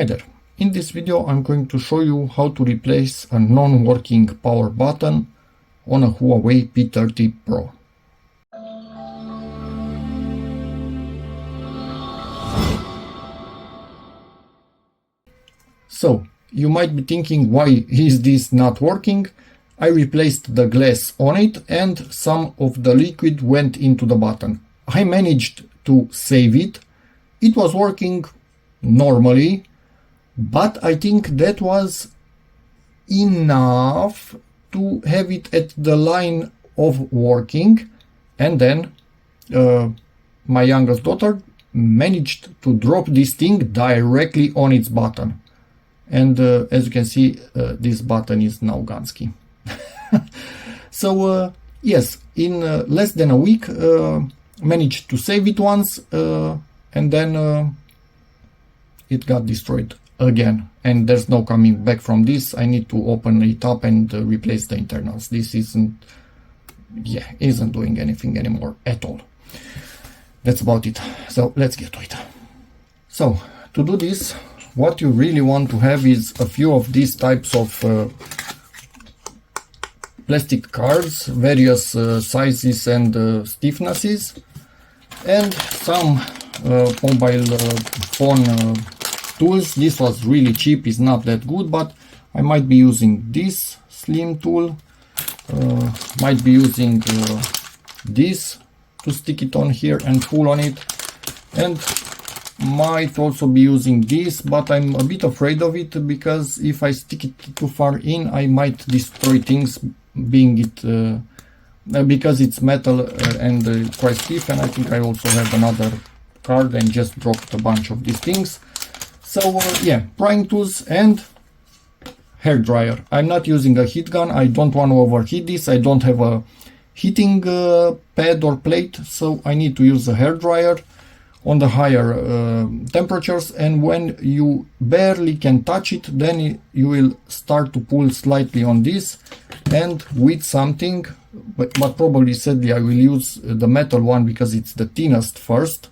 Hi there. In this video I'm going to show you how to replace a non-working power button on a Huawei P30 Pro. So, you might be thinking, why is this not working? I replaced the glass on it and some of the liquid went into the button. I managed to save it. It was working normally, but I think that was enough to have it at the line of working. And then my youngest daughter managed to drop this thing directly on its button. And as you can see, this button is now Gansky. So yes, in less than a week, managed to save it once, and then it got destroyed again. And there's no coming back from this. I need to open it up and replace the internals. This isn't doing anything anymore at all. That's about it. So let's get to it. So to do this, what you really want to have is a few of these types of plastic cards, various sizes and stiffnesses, and some mobile phone tools. This was really cheap, it's not that good, but I might be using this slim tool, might be using this to stick it on here and pull on it, and might also be using this, but I'm a bit afraid of it because if I stick it too far in, I might destroy things, being it because it's metal and quite stiff. And I think I also have another card and just dropped a bunch of these things. So yeah, prying tools and hair dryer. I'm not using a heat gun. I don't want to overheat this. I don't have a heating pad or plate, so I need to use a hair dryer on the higher temperatures, and when you barely can touch it, then you will start to pull slightly on this, and with something, but probably sadly I will use the metal one because it's the thinnest first,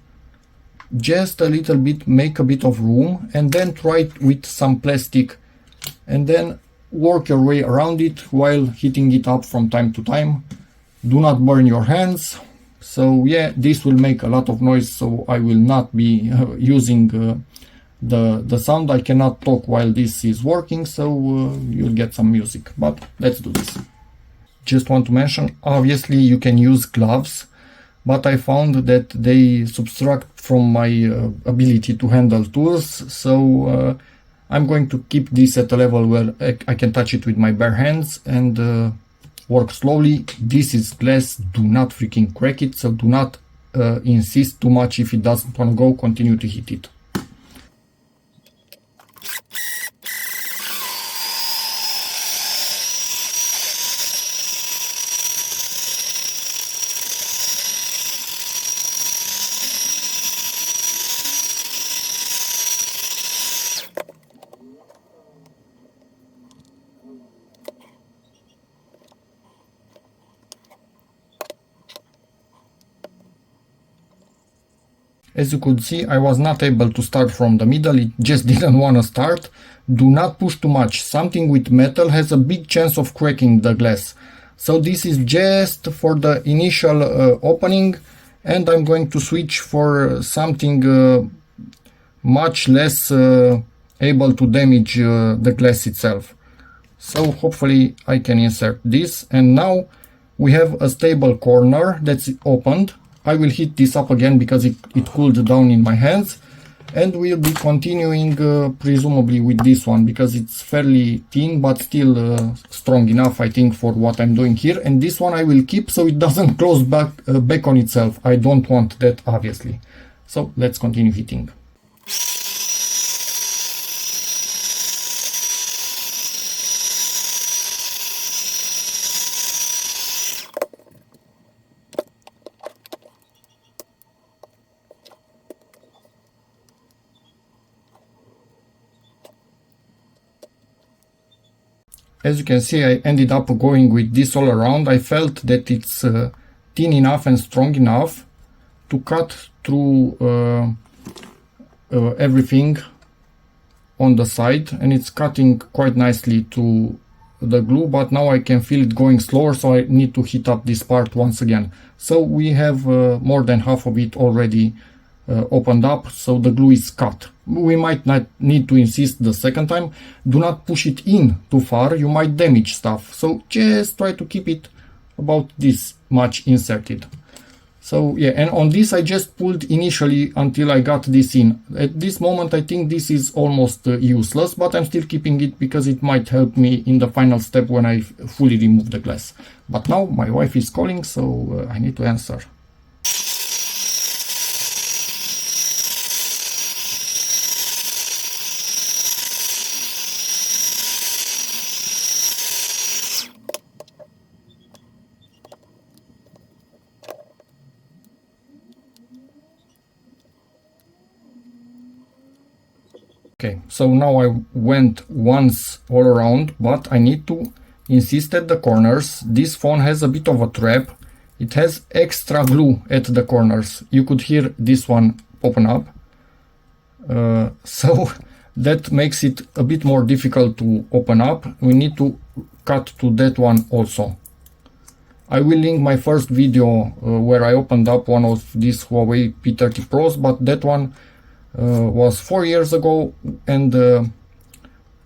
just a little bit, make a bit of room, and then try it with some plastic, and then work your way around it while heating it up from time to time. Do not burn your hands. So yeah, this will make a lot of noise, so I will not be using the sound. I cannot talk while this is working, so you'll get some music, but let's do this. Just want to mention, obviously you can use gloves, but I found that they subtract from my ability to handle tools, so I'm going to keep this at a level where I can touch it with my bare hands and work slowly. This is glass, do not freaking crack it, so do not insist too much. If it doesn't want to go, continue to hit it. As you could see, I was not able to start from the middle, it just didn't want to start. Do not push too much. Something with metal has a big chance of cracking the glass. So this is just for the initial opening, and I'm going to switch for something much less able to damage the glass itself. So hopefully I can insert this, and now we have a stable corner that's opened. I will heat this up again because it cooled down in my hands, and we'll be continuing presumably with this one because it's fairly thin but still strong enough, I think, for what I'm doing here. And this one I will keep so it doesn't close back on itself. I don't want that, obviously. So let's continue heating. As you can see, I ended up going with this all around. I felt that it's thin enough and strong enough to cut through everything on the side and it's cutting quite nicely to the glue, but now I can feel it going slower, so I need to heat up this part once again. So we have more than half of it already opened up, so the glue is cut. We might not need to insist the second time. Do not push it in too far, you might damage stuff, so just try to keep it about this much inserted. So yeah, and on this I just pulled initially until I got this in. At this moment I think this is almost useless, but I'm still keeping it because it might help me in the final step when I fully remove the glass. But now my wife is calling, so I need to answer. Okay, so now I went once all around, but I need to insist at the corners. This phone has a bit of a trap. It has extra glue at the corners. You could hear this one open up. So that makes it a bit more difficult to open up. We need to cut to that one also. I will link my first video where I opened up one of these Huawei P30 Pros, but that one was 4 years ago and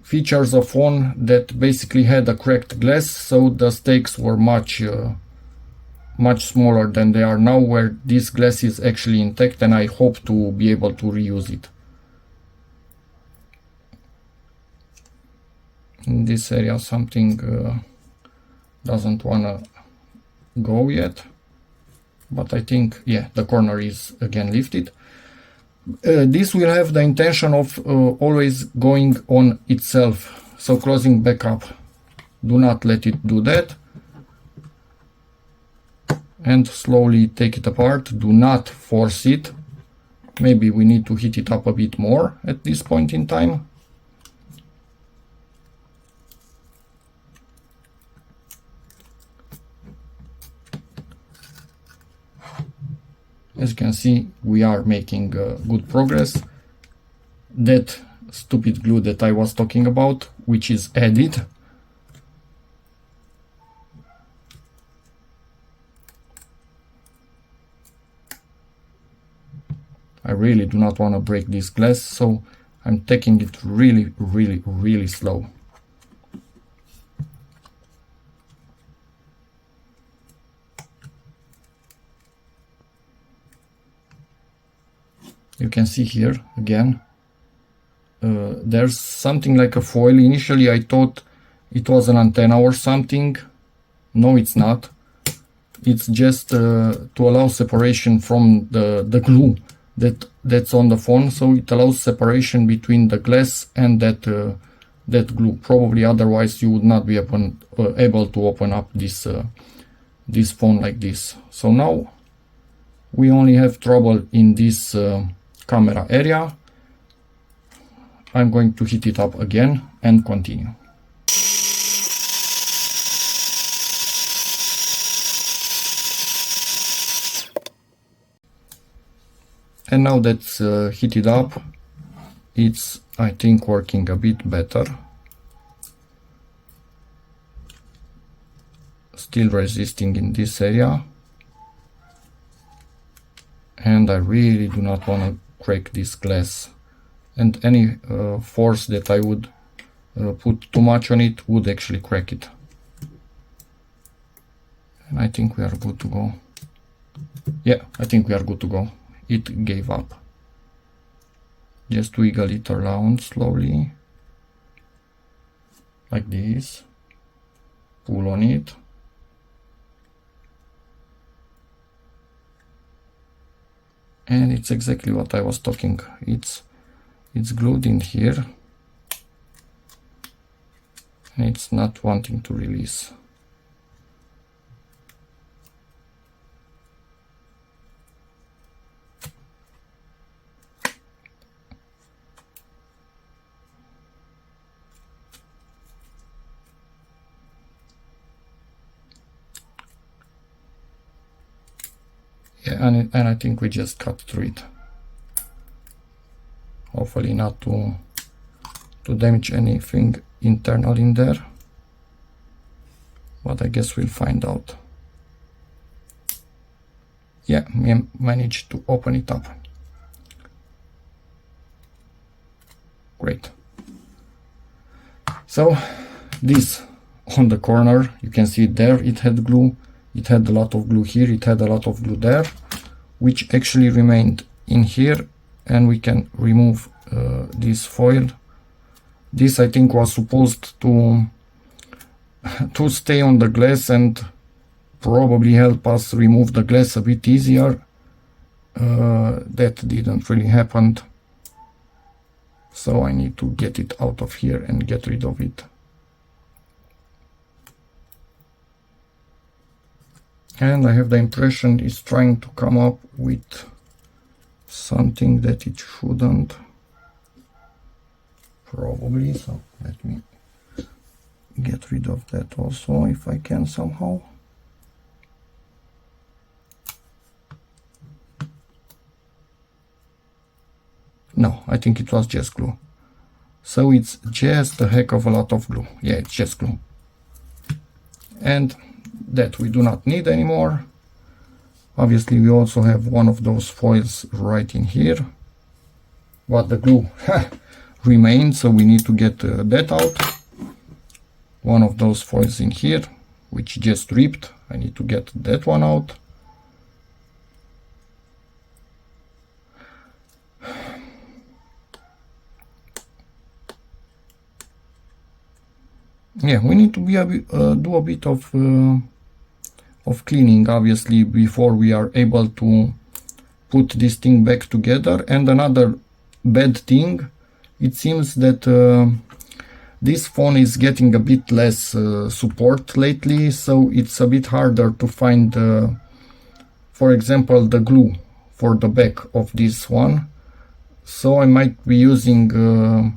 features a phone that basically had a cracked glass, so the stakes were much smaller than they are now, where this glass is actually intact, and I hope to be able to reuse it. In this area something doesn't wanna go yet, but I think, yeah, the corner is again lifted. This will have the intention of always going on itself, so closing back up. Do not let it do that. And slowly take it apart. Do not force it. Maybe we need to heat it up a bit more at this point in time. As you can see, we are making good progress. That stupid glue that I was talking about, which is added, I really do not want to break this glass, so I'm taking it really slow. You can see here again, there's something like a foil. Initially I thought it was an antenna or something. No, it's not. It's just to allow separation from the glue that's on the phone, so it allows separation between the glass and that glue. Probably otherwise you would not be able to open up this phone like this. So now we only have trouble in this camera area. I'm going to heat it up again and continue. And now that's heated up, it's, I think, working a bit better. Still resisting in this area. And I really do not want to crack this glass, and any force that I would put too much on it would actually crack it. And I think we are good to go. Yeah, I think we are good to go. It gave up. Just wiggle it around slowly, like this. Pull on it. And it's exactly what I was talking. It's glued in here and it's not wanting to release. Yeah, and I think we just cut through it. Hopefully not too to damage anything internal in there, but I guess we'll find out. Yeah, we managed to open it up. Great. So this on the corner, you can see it there, it had glue, it had a lot of glue here, it had a lot of glue there, which actually remained in here, and we can remove this foil. This I think was supposed to stay on the glass and probably help us remove the glass a bit easier. That didn't really happen, so I need to get it out of here and get rid of it. And I have the impression it's trying to come up with something that it shouldn't, probably. So let me get rid of that also if I can somehow. No, I think it was just glue. So it's just a heck of a lot of glue. Yeah, it's just glue. And that we do not need anymore. Obviously we also have one of those foils right in here, but the glue remains, so we need to get that out. One of those foils in here, which just ripped. I need to get that one out. Yeah, we need to be do a bit of cleaning, obviously, before we are able to put this thing back together. And another bad thing, it seems that this phone is getting a bit less support lately, so it's a bit harder to find, for example, the glue for the back of this one. So I might be using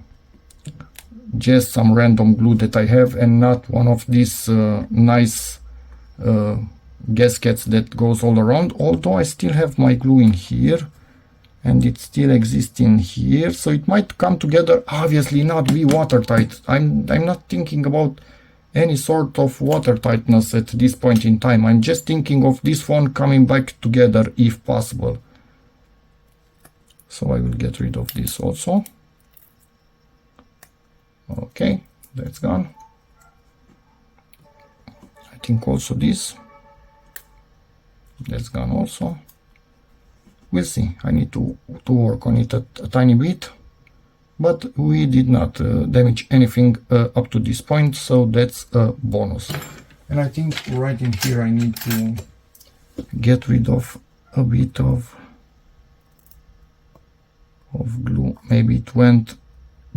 just some random glue that I have, and not one of these nice gaskets that goes all around, although I still have my glue in here and it still exists in here, so it might come together. Obviously not be watertight. I'm not thinking about any sort of watertightness at this point in time. I'm just thinking of this phone coming back together if possible. So I will get rid of this also. Okay, that's gone. I think also this, that's gone also. We'll see. I need to work on it a tiny bit, but we did not damage anything up to this point, so that's a bonus. And I think right in here I need to get rid of a bit of glue. Maybe it went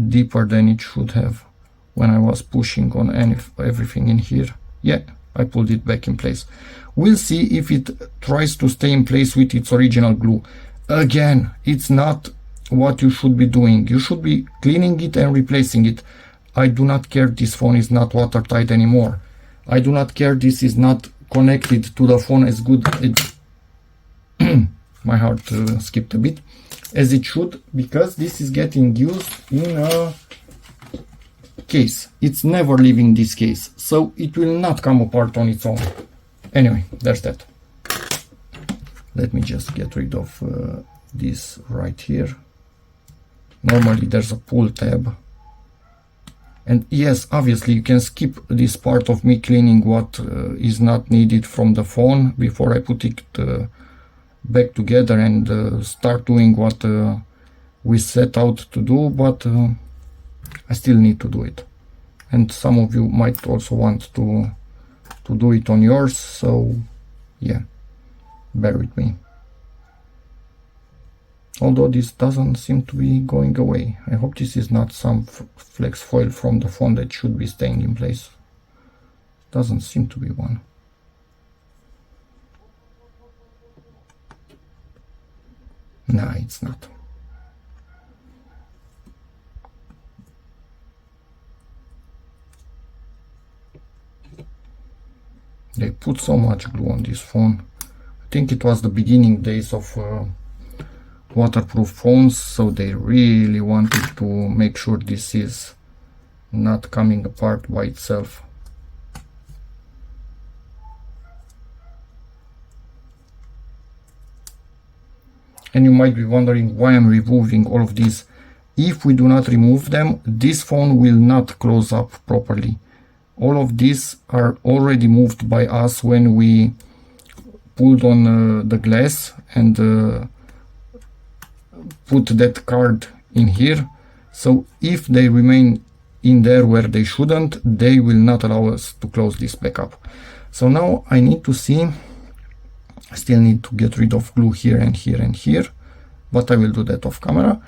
deeper than it should have when I was pushing on everything in here. Yeah, I pulled it back in place. We'll see if it tries to stay in place with its original glue. Again, it's not what you should be doing. You should be cleaning it and replacing it. I do not care this phone is not watertight anymore. I do not care this is not connected to the phone as good my heart skipped a bit, as it should, because this is getting used in a case. It's never leaving this case, so it will not come apart on its own. Anyway, there's that. Let me just get rid of this right here. Normally there's a pull tab, and yes, obviously you can skip this part of me cleaning what is not needed from the phone before I put it back together and start doing what we set out to do, but I still need to do it. And some of you might also want to do it on yours, so yeah, bear with me. Although this doesn't seem to be going away. I hope this is not some flex foil from the phone that should be staying in place. Doesn't seem to be one. Nah, it's not. They put so much glue on this phone. I think it was the beginning days of waterproof phones, so they really wanted to make sure this is not coming apart by itself. And you might be wondering why I'm removing all of these. If we do not remove them, this phone will not close up properly. All of these are already moved by us when we pulled on the glass and put that card in here. So if they remain in there where they shouldn't, they will not allow us to close this back up. So now I need to see, I still need to get rid of glue here and here and here, but I will do that off camera.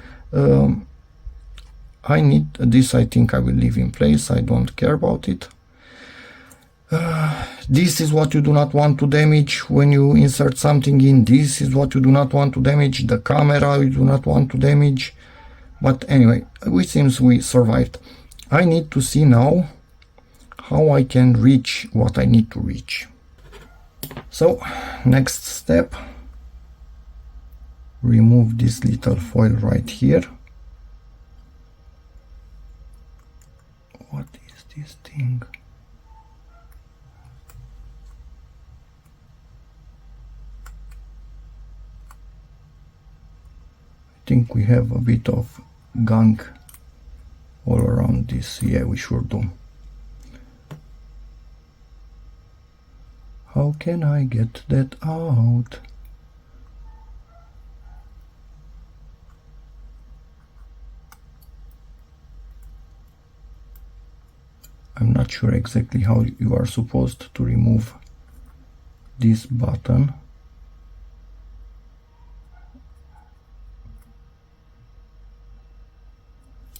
I need this, I think I will leave in place, I don't care about it. This is what you do not want to damage when you insert something in. This is what you do not want to damage. The camera you do not want to damage. But anyway, it seems we survived. I need to see now how I can reach what I need to reach. So, next step, remove this little foil right here. What is this thing? I think we have a bit of gunk all around this. Yeah, we sure do. How can I get that out? I'm not sure exactly how you are supposed to remove this button.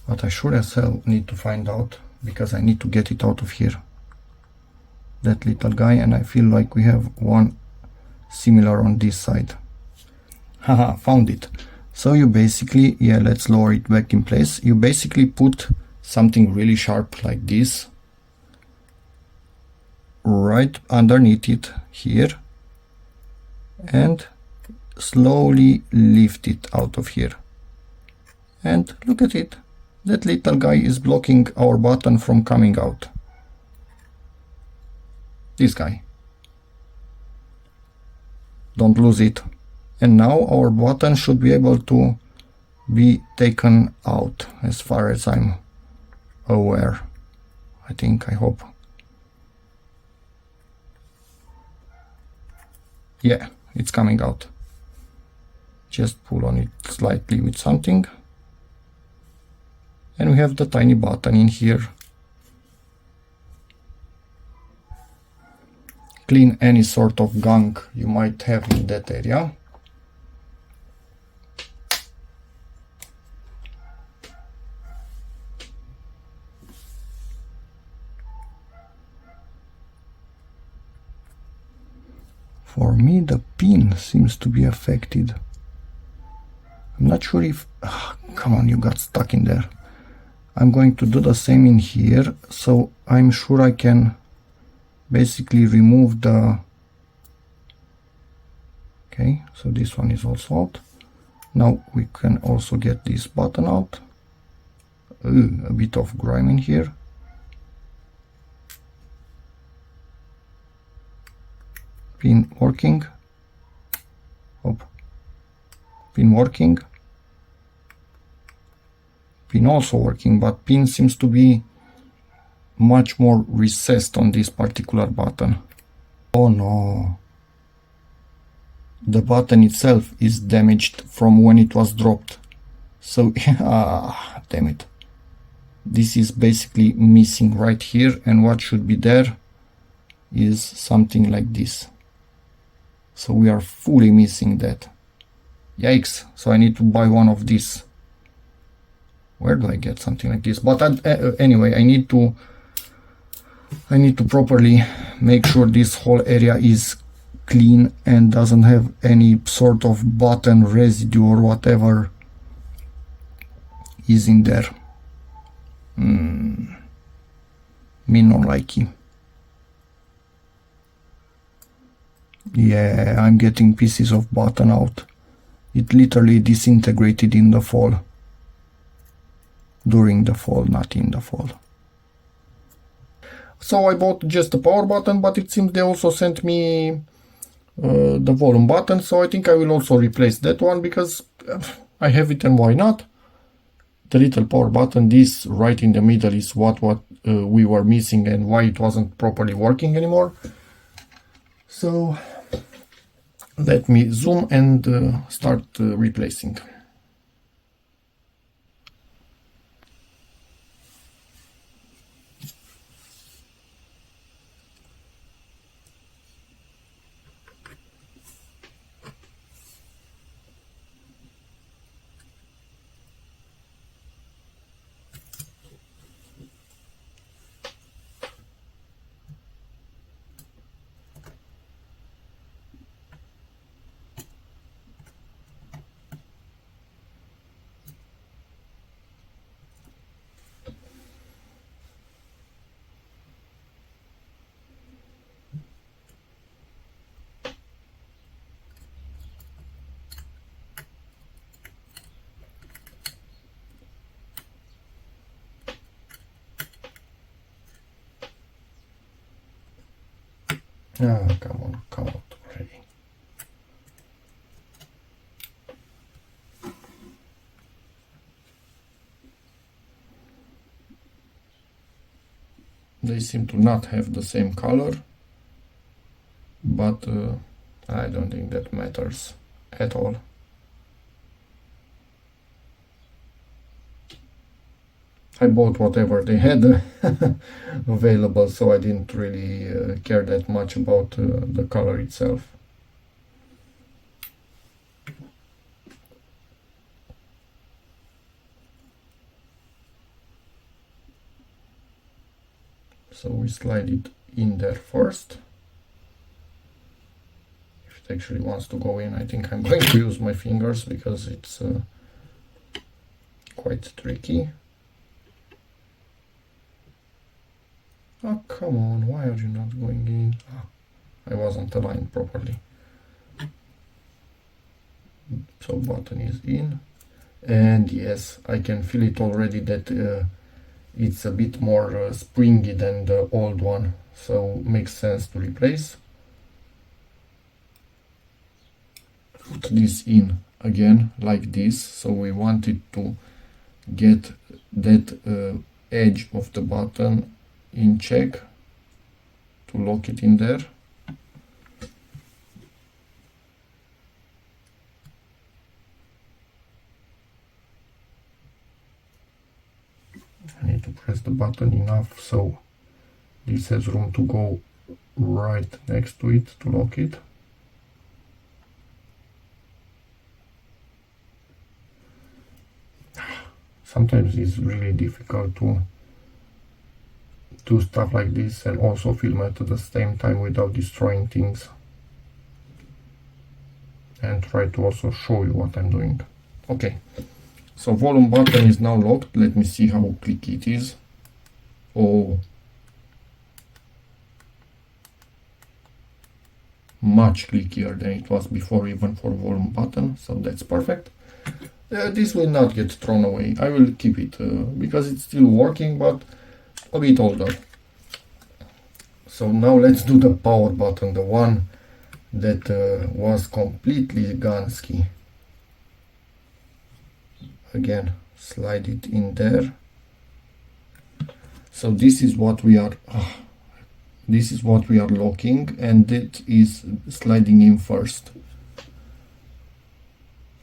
But I sure as hell need to find out, because I need to get it out of here. That little guy, and I feel like we have one similar on this side. Haha, found it. So you basically, yeah, let's lower it back in place. You basically put something really sharp like this right underneath it here and slowly lift it out of here. And look at it. That little guy is blocking our button from coming out. This guy. Don't lose it. And now our button should be able to be taken out as far as I'm aware. I think, I hope. Yeah, it's coming out. Just pull on it slightly with something. And we have the tiny button in here. Clean any sort of gunk you might have in that area. For me, the pin seems to be affected. I'm not sure if... come on, you got stuck in there. I'm going to do the same in here, so I'm sure I can basically remove the... Okay, so this one is also out. Now we can also get this button out. A bit of grime in here. Pin working. Hop. Pin working. Pin also working, but pin seems to be much more recessed on this particular button. Oh no. The button itself is damaged from when it was dropped. So, damn it. This is basically missing right here, and what should be there is something like this. So we are fully missing that. Yikes, so I need to buy one of these. Where do I get something like this? But anyway, I need to properly make sure this whole area is clean and doesn't have any sort of button residue or whatever is in there. Me non likey. Yeah, I'm getting pieces of button out. It literally disintegrated in the fall. During the fall, not in the fall. So I bought just the power button, but it seems they also sent me the volume button, so I think I will also replace that one because I have it, and why not? The little power button, this right in the middle, is what we were missing and why it wasn't properly working anymore. So let me zoom and start replacing. Ah, come out already. They seem to not have the same color, but I don't think that matters at all. I bought whatever they had available, so I didn't really care that much about the color itself. So we slide it in there first. If it actually wants to go in, I think I'm going to use my fingers because it's quite tricky. Oh, come on, why are you not going in? Ah, I wasn't aligned properly. So button is in, and yes, I can feel it already that it's a bit more springy than the old one, so makes sense to replace. Put this in again like this, so we wanted to get that edge of the button in check to lock it in there. I need to press the button enough so this has room to go right next to it to lock it. Sometimes it's really difficult to do stuff like this and also film it at the same time without destroying things, and try to also show you what I'm doing. Okay, so volume button is now locked. Let me see how clicky it is. Oh, much clickier than it was before, even for volume button, so that's perfect. This will not get thrown away. I will keep it because it's still working, but a bit older. So now let's do the power button, the one that was completely Gansky. Again, slide it in there. So this is what we are locking, and that is sliding in first.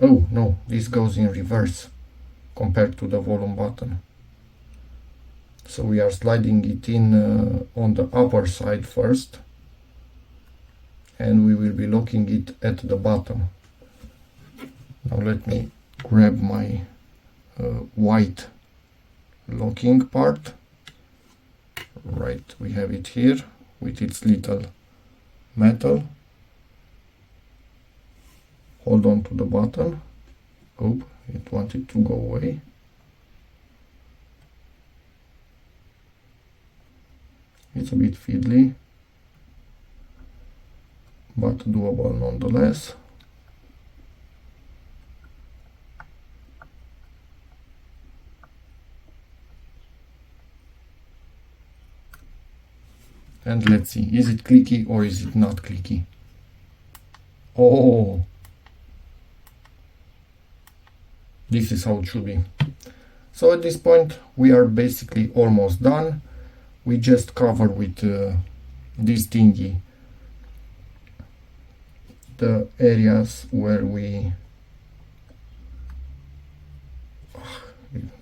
Oh no, this goes in reverse compared to the volume button. So we are sliding it in on the upper side first, and we will be locking it at the bottom. Now let me grab my white locking part. Right, we have it here with its little metal. Hold on to the button. Oh, it wanted to go away. It's a bit fiddly, but doable nonetheless. And let's see, is it clicky or is it not clicky? Oh, this is how it should be. So at this point we are basically almost done. We just cover with this thingy the areas where we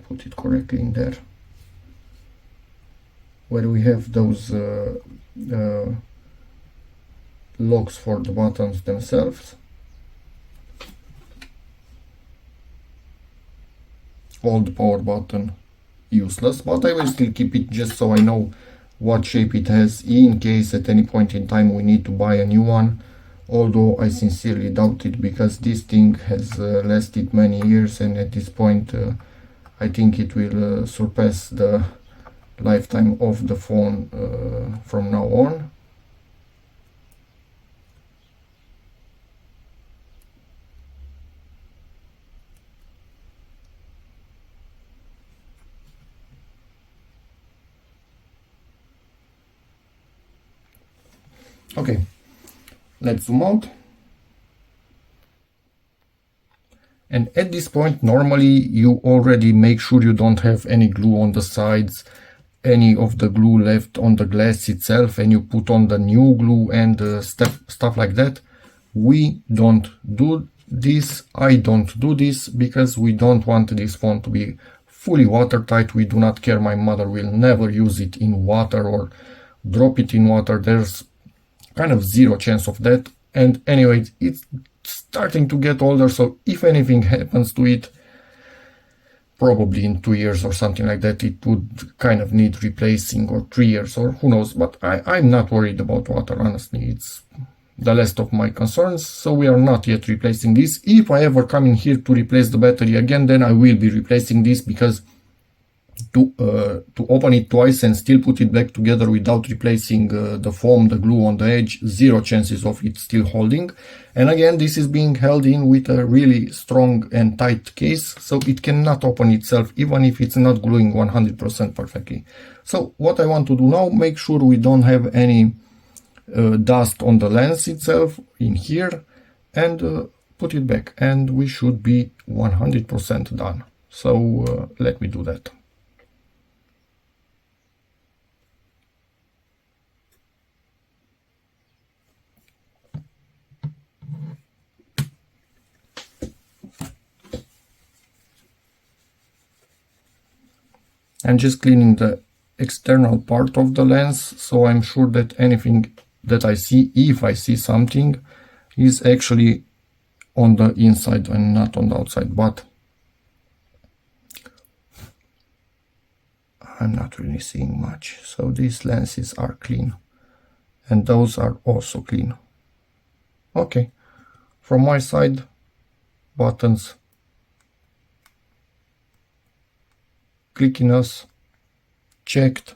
put it correctly in there, where we have those locks for the buttons themselves. All the power button useless, but I will still keep it just so I know what shape it has in case at any point in time we need to buy a new one, although I sincerely doubt it because this thing has lasted many years, and at this point I think it will surpass the lifetime of the phone from now on. Okay, let's zoom out. And at this point, normally you already make sure you don't have any glue on the sides, any of the glue left on the glass itself, and you put on the new glue and stuff like that. We don't do this. I don't do this because we don't want this phone to be fully watertight. We do not care. My mother will never use it in water or drop it in water. There's kind of zero chance of that. And anyway, it's starting to get older, so if anything happens to it, probably in 2 years or something like that, it would kind of need replacing, or 3 years, or who knows. But I'm not worried about water, honestly. It's the least of my concerns, so we are not yet replacing this. If I ever come in here to replace the battery again, then I will be replacing this, because to open it twice and still put it back together without replacing the foam, the glue on the edge, zero chances of it still holding. And again, this is being held in with a really strong and tight case, so it cannot open itself even if it's not gluing 100% perfectly. So what I want to do now, make sure we don't have any dust on the lens itself in here, and put it back, and we should be 100% done. So let me do that. I'm just cleaning the external part of the lens, so I'm sure that anything that I see, if I see something, is actually on the inside and not on the outside, but I'm not really seeing much. So these lenses are clean, and those are also clean. Okay, from my side, buttons, clickiness checked,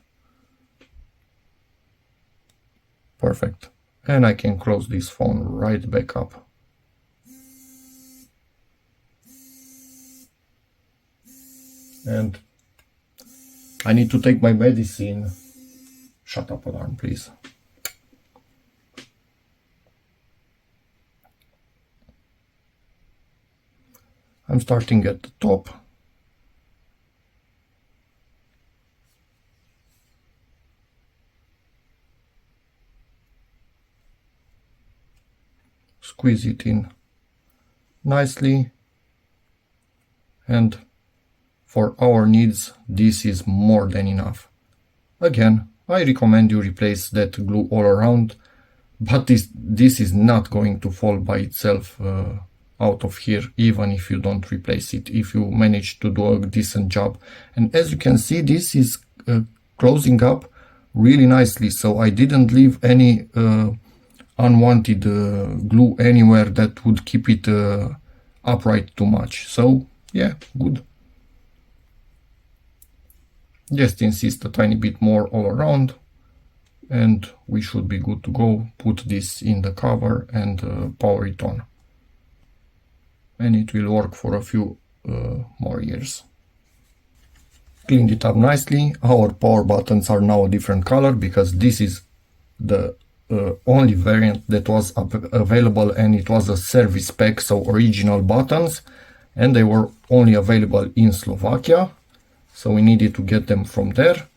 perfect, and I can close this phone right back up. And I need to take my medicine. Shut up, alarm, please. I'm starting at the top. Squeeze it in nicely, and for our needs this is more than enough. Again, I recommend you replace that glue all around, but this is not going to fall by itself out of here, even if you don't replace it, if you manage to do a decent job. And as you can see, this is closing up really nicely, so I didn't leave any unwanted glue anywhere that would keep it upright too much. So yeah, good. Just insist a tiny bit more all around, and we should be good to go. Put this in the cover and power it on, and it will work for a few more years. Cleaned it up nicely. Our power buttons are now a different color because this is the only variant that was available, and it was a service pack, so original buttons, and they were only available in Slovakia, so we needed to get them from there.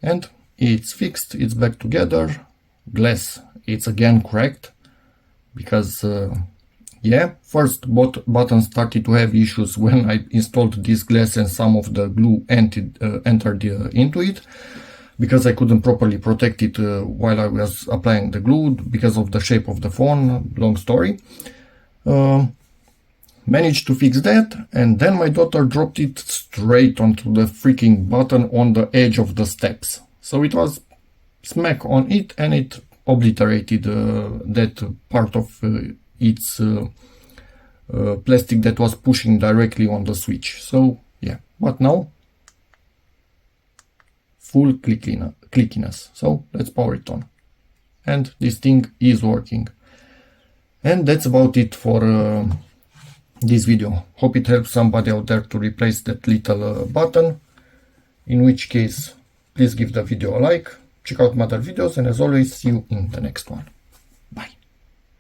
And it's fixed, it's back together. Glass, it's again cracked because yeah, first buttons started to have issues when I installed this glass and some of the glue entered into it, because I couldn't properly protect it while I was applying the glue because of the shape of the phone. Long story. Managed to fix that, and then my daughter dropped it straight onto the freaking button on the edge of the steps. So it was smack on it, and it obliterated that part of its plastic that was pushing directly on the switch. So yeah, but now full clickiness. So let's power it on, and this thing is working. And that's about it for this video. Hope it helps somebody out there to replace that little button, in which case please give the video a like, check out my other videos, and as always, see you in the next one.